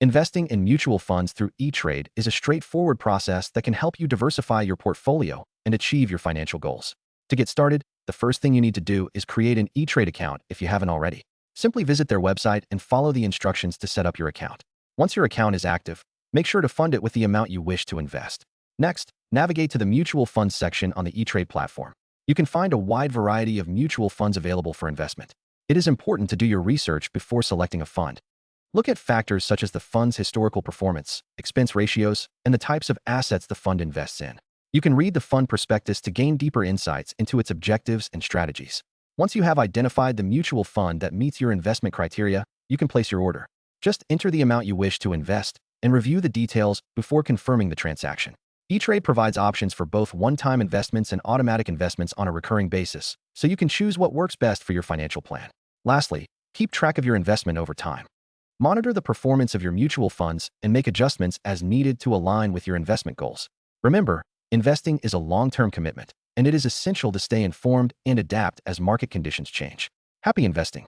Investing in mutual funds through Etrade is a straightforward process that can help you diversify your portfolio and achieve your financial goals. To get started, the first thing you need to do is create an Etrade account if you haven't already. Simply visit their website and follow the instructions to set up your account. Once your account is active, make sure to fund it with the amount you wish to invest. Next, navigate to the mutual funds section on the Etrade platform. You can find a wide variety of mutual funds available for investment. It is important to do your research before selecting a fund. Look at factors such as the fund's historical performance, expense ratios, and the types of assets the fund invests in. You can read the fund prospectus to gain deeper insights into its objectives and strategies. Once you have identified the mutual fund that meets your investment criteria, you can place your order. Just enter the amount you wish to invest and review the details before confirming the transaction. Etrade provides options for both one-time investments and automatic investments on a recurring basis, so you can choose what works best for your financial plan. Lastly, keep track of your investment over time. Monitor the performance of your mutual funds and make adjustments as needed to align with your investment goals. Remember, investing is a long-term commitment, and it is essential to stay informed and adapt as market conditions change. Happy investing!